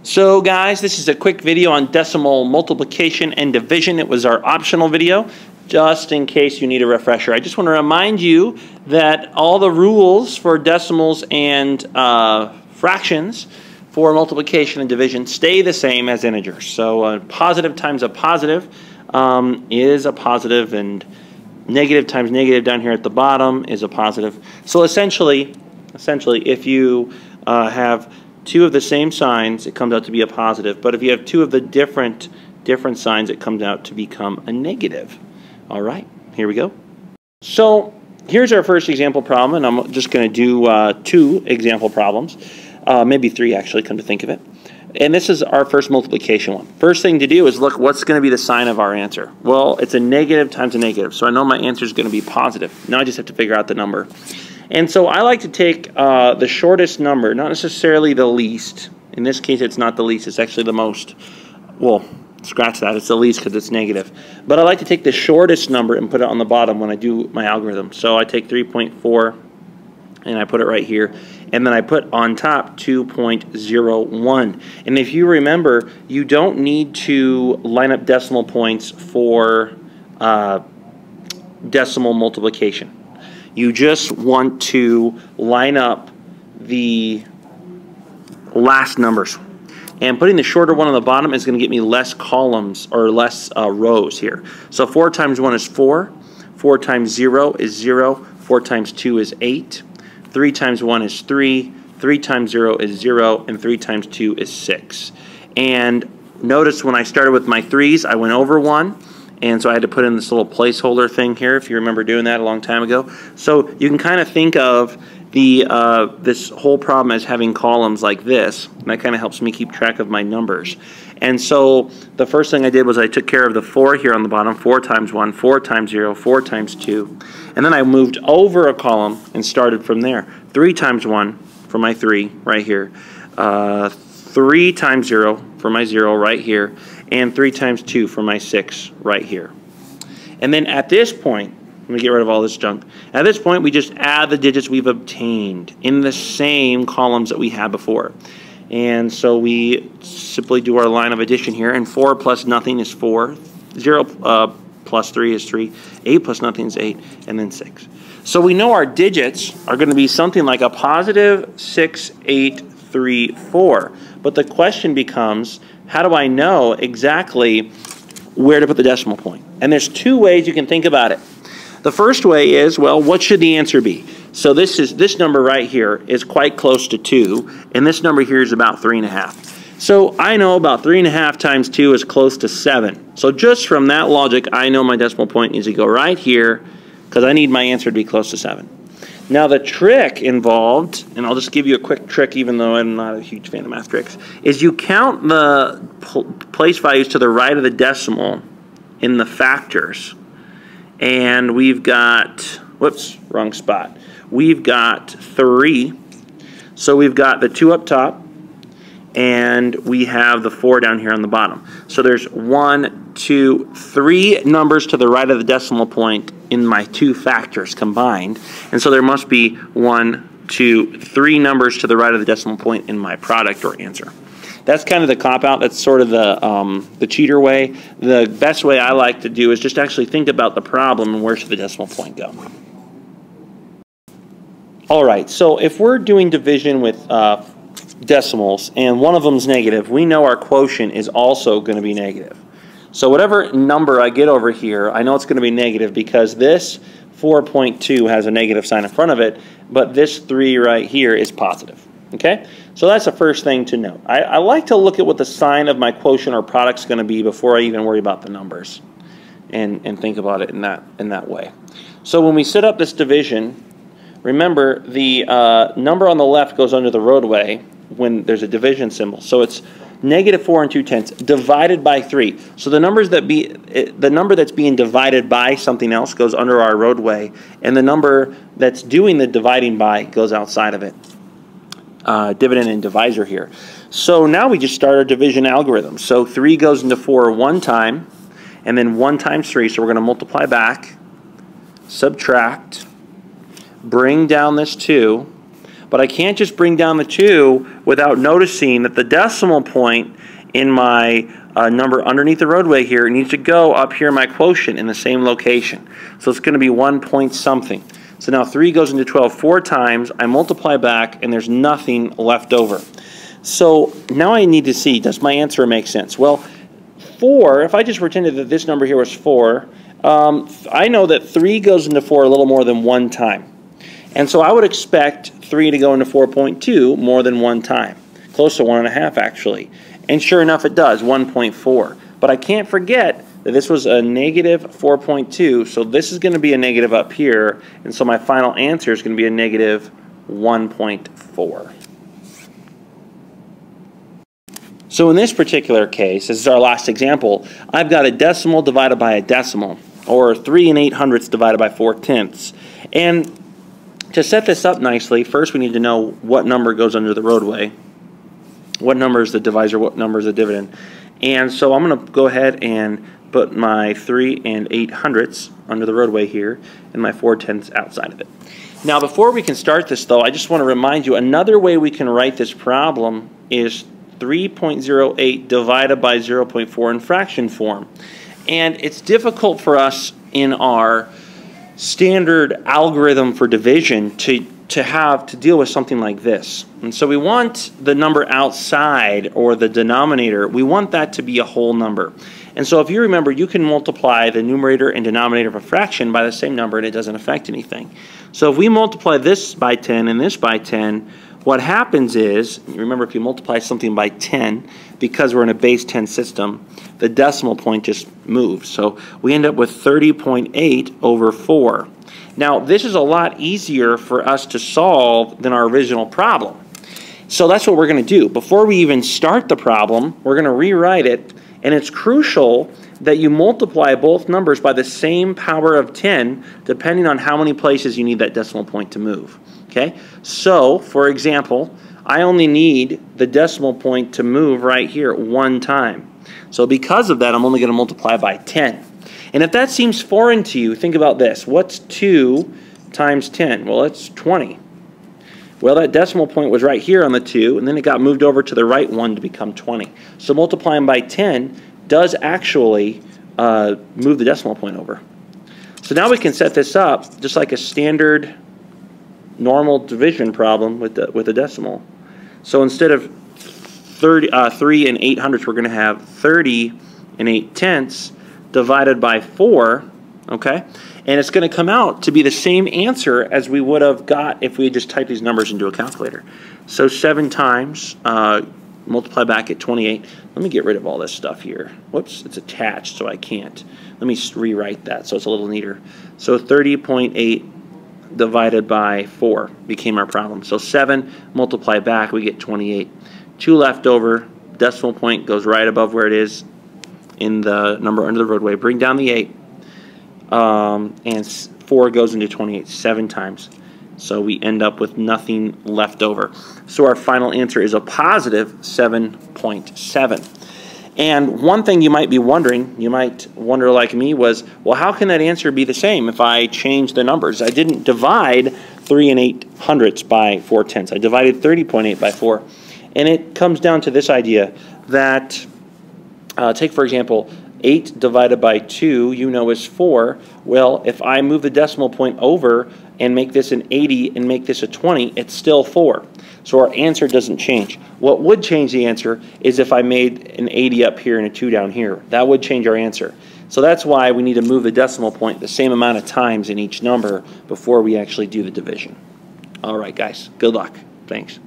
So guys, this is a quick video on decimal multiplication and division. It was our optional video, just in case you need a refresher. I just want to remind you that all the rules for decimals and fractions for multiplication and division stay the same as integers. So a positive times a positive is a positive, and negative times negative down here at the bottom is a positive. So essentially, if you have two of the same signs, it comes out to be a positive. But if you have two of the different signs, it comes out to become a negative. All right, here we go. So here's our first example problem, and I'm just going to do two example problems, maybe three actually, come to think of it. And this is our first multiplication one. First thing to do is look what's going to be the sign of our answer. Well, it's a negative times a negative, so I know my answer is going to be positive. Now I just have to figure out the number. And so I like to take the shortest number, not necessarily the least. In this case, it's not the least, it's actually the most. Well, scratch that, it's the least because it's negative. But I like to take the shortest number and put it on the bottom when I do my algorithm. So I take 3.4 and I put it right here. And then I put on top 2.01. And if you remember, you don't need to line up decimal points for decimal multiplication. You just want to line up the last numbers. And putting the shorter one on the bottom is going to get me less columns or less rows here. So 4 times 1 is 4. 4 times 0 is 0. 4 times 2 is 8. 3 times 1 is 3. 3 times 0 is 0. And 3 times 2 is 6. And notice when I started with my 3's, I went over 1. And so I had to put in this little placeholder thing here, if you remember doing that a long time ago. So you can kind of think of the this whole problem as having columns like this, and that kind of helps me keep track of my numbers. And so the first thing I did was I took care of the 4 here on the bottom, 4 times 1, 4 times 0, 4 times 2. And then I moved over a column and started from there. 3 times 1 for my 3 right here. 3 times 0 for my 0 right here. And 3 times 2 for my 6 right here. And then at this point, let me get rid of all this junk. At this point, we just add the digits we've obtained in the same columns that we had before. And so we simply do our line of addition here. And 4 plus nothing is 4. 0 plus 3 is 3. 8 plus nothing is 8. And then 6. So we know our digits are going to be something like a positive 6, 8, 3, 4. But the question becomes, how do I know exactly where to put the decimal point? And there's two ways you can think about it. The first way is, well, what should the answer be? So this number right here is quite close to 2, and this number here is about 3.5. So I know about 3.5 times 2 is close to 7. So just from that logic, I know my decimal point needs to go right here, because I need my answer to be close to 7. Now the trick involved, and I'll just give you a quick trick even though I'm not a huge fan of math tricks, is you count the place values to the right of the decimal in the factors. And we've got, whoops, wrong spot. We've got 3. So we've got the 2 up top, and we have the 4 down here on the bottom. So there's 1, 2, 3 numbers to the right of the decimal point in my 2 factors combined. And so there must be 1, 2, 3 numbers to the right of the decimal point in my product or answer. That's kind of the cop-out. That's sort of the cheater way. The best way I like to do is just actually think about the problem and where should the decimal point go. All right, so if we're doing division with decimals and one of them is negative, we know our quotient is also going to be negative. So whatever number I get over here, I know it's going to be negative because this 4.2 has a negative sign in front of it, but this 3 right here is positive. Okay? So that's the first thing to note. I like to look at what the sign of my quotient or product is going to be before I even worry about the numbers and think about it in that way. So when we set up this division, remember the number on the left goes under the roadway when there's a division symbol. So it's negative 4 2/10 divided by 3. So the number that's being divided by something else goes under our roadway, and the number that's doing the dividing by goes outside of it. Dividend and divisor here. So now we just start our division algorithm. So 3 goes into 4 one time, and then 1 times 3. So we're going to multiply back, subtract, bring down this 2, But I can't just bring down the 2 without noticing that the decimal point in my number underneath the roadway here needs to go up here in my quotient in the same location. So it's going to be 1 point something. So now 3 goes into 12 4 times. I multiply back, and there's nothing left over. So now I need to see, does my answer make sense? Well, 4, if I just pretended that this number here was 4, I know that 3 goes into 4 a little more than 1 time. And so I would expect 3 to go into 4.2 more than 1 time. Close to 1.5 actually. And sure enough it does, 1.4. But I can't forget that this was a negative 4.2, so this is going to be a negative up here, and so my final answer is going to be a negative 1.4. So in this particular case, this is our last example, I've got a decimal divided by a decimal, or 3 8/100ths divided by 4/10. And to set this up nicely, first we need to know what number goes under the roadway, what number is the divisor, what number is the dividend. And so I'm going to go ahead and put my 3 8/100ths under the roadway here and my 4/10 outside of it. Now before we can start this though, I just want to remind you another way we can write this problem is 3.08 divided by 0.4 in fraction form. And it's difficult for us in our standard algorithm for division to deal with something like this. And so we want the number outside, or the denominator, we want that to be a whole number. And so if you remember, you can multiply the numerator and denominator of a fraction by the same number and it doesn't affect anything. So if we multiply this by 10 and this by 10, what happens is, remember if you multiply something by 10, because we're in a base 10 system, the decimal point just moves. So we end up with 30.8 over 4. Now this is a lot easier for us to solve than our original problem. So that's what we're going to do. Before we even start the problem, we're going to rewrite it, and it's crucial that you multiply both numbers by the same power of 10 depending on how many places you need that decimal point to move. Okay? So, for example, I only need the decimal point to move right here 1 time. So because of that, I'm only going to multiply by 10. And if that seems foreign to you, think about this. What's 2 times 10? Well, it's 20. Well, that decimal point was right here on the 2, and then it got moved over to the right one to become 20. So multiplying by 10 does actually move the decimal point over. So now we can set this up just like a standard normal division problem with a decimal. So instead of 3 8/100ths, we're going to have 30 8/10 divided by 4, okay? And it's going to come out to be the same answer as we would have got if we had just typed these numbers into a calculator. So 7 times, multiply back at 28. Let me get rid of all this stuff here. Whoops, it's attached, so I can't. Let me rewrite that so it's a little neater. So 30.8 divided by 4 became our problem. So 7 multiply back, we get 28. 2 left over, decimal point goes right above where it is in the number under the roadway. Bring down the 8, and 4 goes into 28 7 times. So we end up with nothing left over. So our final answer is a positive 7.7. And one thing you might be wondering, you might wonder like me, was, well, how can that answer be the same if I change the numbers? I didn't divide 3 8/100ths by 4/10. I divided 30.8 by 4. And it comes down to this idea that, take for example, 8 divided by 2, you know, is 4. Well, if I move the decimal point over and make this an 80 and make this a 20, it's still 4. So our answer doesn't change. What would change the answer is if I made an 80 up here and a 2 down here. That would change our answer. So that's why we need to move the decimal point the same amount of times in each number before we actually do the division. All right, guys. Good luck. Thanks.